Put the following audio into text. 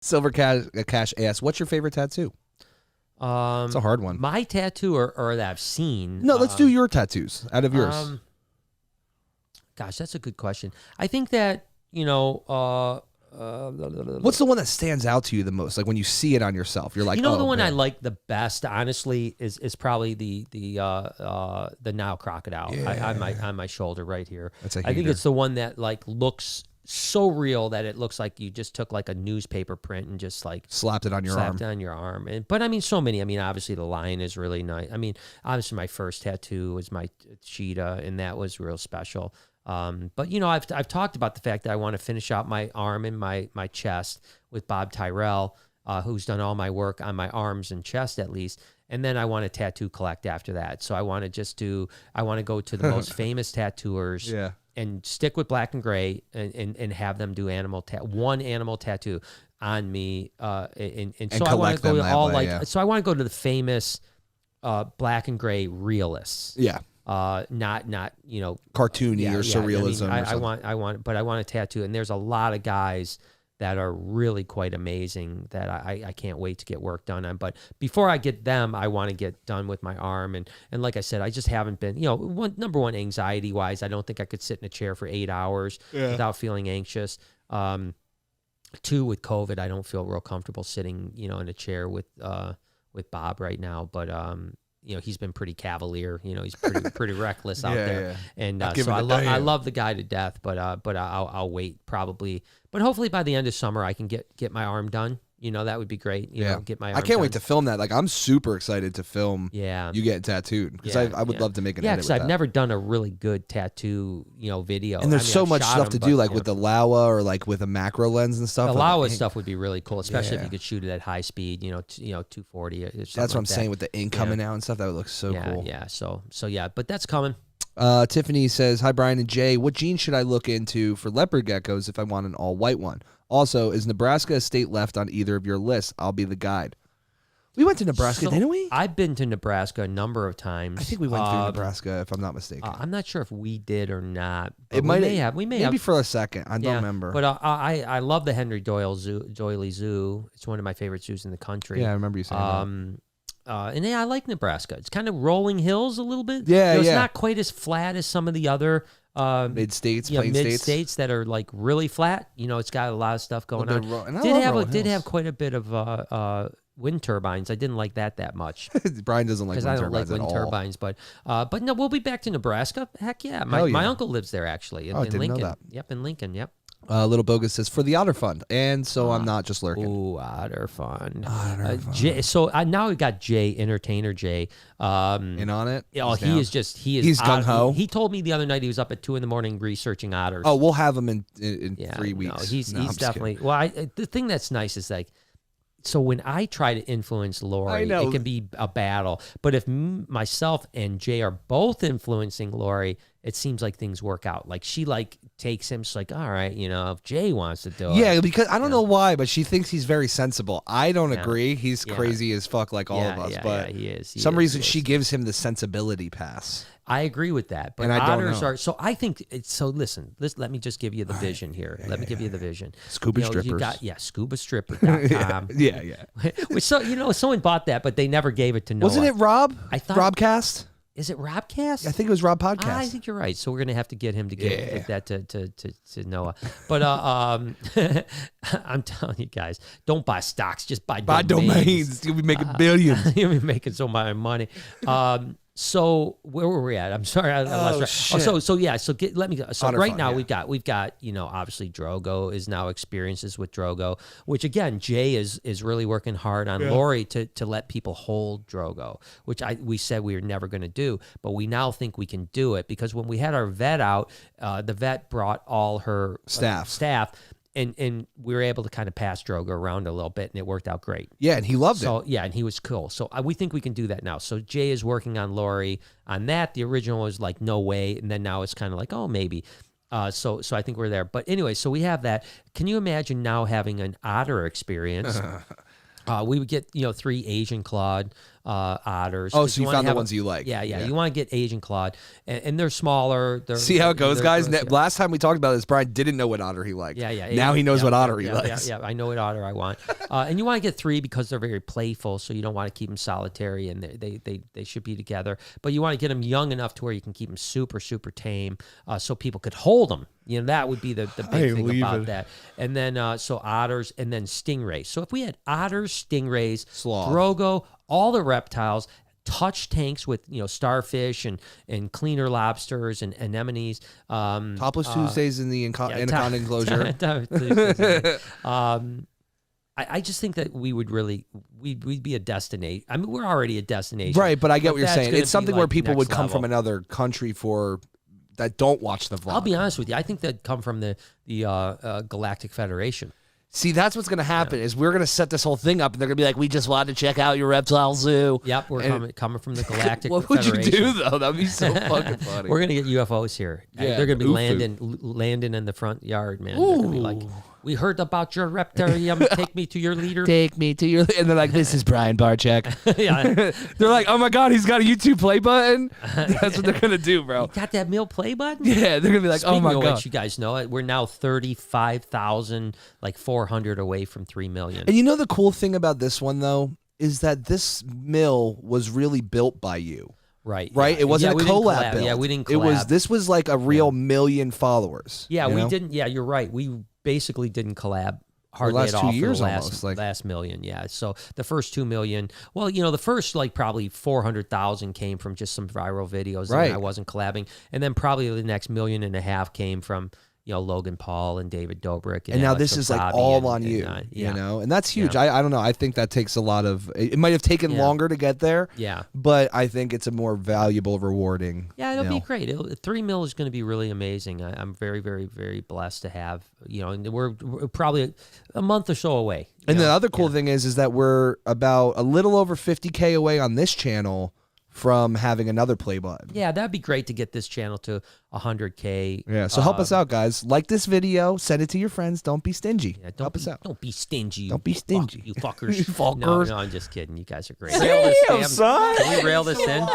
Silver Cash asks, what's your favorite tattoo? It's a hard one. My tattoo or that I've seen. No, let's do your tattoos out of yours. Gosh, that's a good question. I think that, what's the one that stands out to you the most? Like when you see it on yourself, you're like, the one I like the best, honestly, is probably the Nile crocodile on my shoulder right here. That's a I think it's the one that like looks so real that it looks like you just took like a newspaper print and just like slapped it on your arm. But I mean, so many. I mean, obviously the lion is really nice. I mean, obviously my first tattoo was my cheetah, and that was real special. But I've talked about the fact that I want to finish out my arm and my chest with Bob Tyrell, who's done all my work on my arms and chest at least. And then I want to tattoo collect after that. So I want to go to the most famous tattooers. Yeah. And stick with black and gray and have them do one animal tattoo on me. And so I want to go to all so I want to go to the famous black and gray realists. Yeah. Not cartoony or surrealism. I want a tattoo. And there's a lot of guys that are really quite amazing that I can't wait to get work done on. But before I get them, I want to get done with my arm. And like I said, I just haven't been, number one, anxiety-wise, I don't think I could sit in a chair for 8 hours without feeling anxious. Two, with COVID, I don't feel real comfortable sitting, in a chair with Bob right now. But, he's been pretty cavalier. He's pretty reckless out there. Yeah. And so I love the guy to death. But I'll wait probably. But hopefully by the end of summer I can get my arm done. That would be great. Get my arm I can't done. wait to film that. Like I'm super excited to film. Yeah. You getting tattooed because I would love to make an edit. Because I've never done a really good tattoo video. And there's so much stuff to do, like with the Laowa or like with a macro lens and stuff. The Laowa stuff would be really cool, especially if you could shoot it at high speed. 240. That's what I'm saying with the ink coming out and stuff. That would look so cool. Yeah. So yeah, but that's coming. Tiffany says, hi, Brian and Jay. What gene should I look into for leopard geckos if I want an all-white one? Also, is Nebraska a state left on either of your lists? I'll be the guide. We went to Nebraska, didn't we? I've been to Nebraska a number of times. I think we went through Nebraska, if I'm not mistaken. I'm not sure if we did or not. We may have. Maybe for a second. I don't remember. But I love the Henry Doily Zoo. It's one of my favorite zoos in the country. Yeah, I remember you saying that. And I like Nebraska. It's kind of rolling hills a little bit. Yeah, It's not quite as flat as some of the other mid-states, mid-states that are like really flat. It's got a lot of stuff going on. Did have quite a bit of wind turbines. I didn't like that much. Brian doesn't like wind turbines because I don't like wind turbines. But no, we'll be back to Nebraska. Heck yeah, my uncle lives there actually in Lincoln. Know that. Yep, in Lincoln. Yep. Little Bogus says, for the Otter Fund. And so I'm not just lurking. Ooh, Otter Fund. Jay, so now we got Jay, Entertainer Jay. In on it? He's gung-ho. He told me the other night he was up at 2 a.m. researching otters. Oh, we'll have him in 3 weeks. No, he's definitely... Well, the thing that's nice is like, so when I try to influence Lori, it can be a battle. But if myself and Jay are both influencing Lori, it seems like things work out. Like she takes him. She's like, all right, if Jay wants to do it. Yeah, because I don't know why, but she thinks he's very sensible. I don't agree. He's crazy as fuck like all of us. But he is. Some reason she gives him the sensibility pass. I agree with that, but otters are. So I think it's so. Listen, let me just give you the vision here. Let me give you the vision. Scuba strippers. You got scubastripper.com. yeah. So someone bought that, but they never gave it to Noah. Wasn't it Rob? I thought Robcast. Is it Robcast? I think it was Rob Podcast. I think you're right. So we're gonna have to get him to get that to Noah. But I'm telling you guys, don't buy stocks. Just buy domains. You'll be making billions. You'll be making so much money. So where were we at? I'm sorry, I lost track. So right now we've got obviously Drogo is now experiences with Drogo, which again Jay is really working hard on Lori to let people hold Drogo, which we said we were never going to do, but we now think we can do it because when we had our vet out, the vet brought all her staff. And we were able to kind of pass Drogo around a little bit, and it worked out great. Yeah, and he loved it. Yeah, and he was cool. So we think we can do that now. So Jay is working on Lori on that. The original was like, no way. And then now it's kind of like, oh, maybe. So I think we're there. But anyway, so we have that. Can you imagine now having an otter experience? We would get, 3 Asian clawed otters. Oh, 'cause so you wanna found the have ones you like. Yeah. You want to get Asian clawed, and they're smaller. See how it goes, guys? Yeah. Last time we talked about this, Brian didn't know what otter he liked. Yeah. Now he knows what otter he yeah, likes. Yeah, I know what otter I want. And you want to get 3 because they're very playful, so you don't want to keep them solitary, and they should be together. But you want to get them young enough to where you can keep them super, super tame, so people could hold them. You know, that would be the big thing about that. And then, so otters and then stingrays. So if we had otters, stingrays, Sloth. drogo, all the reptiles, touch tanks with, starfish and cleaner lobsters and anemones. Topless Tuesdays in the anaconda enclosure. I just think that we'd be a destination. I mean, we're already a destination. Right, but I get what you're saying. It's something where people would next come from level. another country that don't watch the vlog. I'll be honest with you. I think that'd come from the Galactic Federation. See, that's what's going to happen is we're going to set this whole thing up, and they're going to be like, we just wanted to check out your reptile zoo. Yep, we're coming from the Galactic What would Federation. you do, though? That would be so fucking funny. We're going to get UFOs here. Yeah, They're going to be UFO. landing in the front yard, man. They're going to be like, we heard about your reptarium. Take me to your leader. Take me to your... And they're like, this is Brian Barczyk. Yeah. They're like, oh, my God, he's got a YouTube play button. That's what they're going to do, bro. Got that meal play button? Yeah, they're going to be like, Speaking oh, my of God. which, you guys know, we're now 35,400 away from 3 million. And you know the cool thing about this one, though, is that this mill was really built by you. Right. Right? Yeah. It wasn't we a didn't collab build. Yeah, we didn't collab. This was like a real million followers. Yeah, you we know? didn't. Yeah, you're right. We basically didn't collab hardly last at 2 all years for the almost, last million. Yeah. So the first 2 million, well, the first probably 400,000 came from just some viral videos. Right. And I wasn't collabing. And then probably the next 1.5 million came from, Logan Paul and David Dobrik. And now Alex this is like Bobby all on you, yeah. And that's huge. Yeah. I don't know. I think that takes a lot of, it might have taken longer to get there. Yeah. But I think it's a more valuable, rewarding. Yeah, it'll be great. 3 mil is going to be really amazing. I'm very, very, very blessed to have, and we're probably a month or so away. And the other cool thing is that we're about a little over 50K away on this channel from having another play button. Yeah, that'd be great to get this channel to 100K. Yeah, so help us out, guys. Like this video, send it to your friends. Don't be stingy. Yeah, help us out. Don't be stingy. Don't be stingy. You fuckers. You fuckers. No, I'm just kidding. You guys are great. Damn, son. Can we rail this in?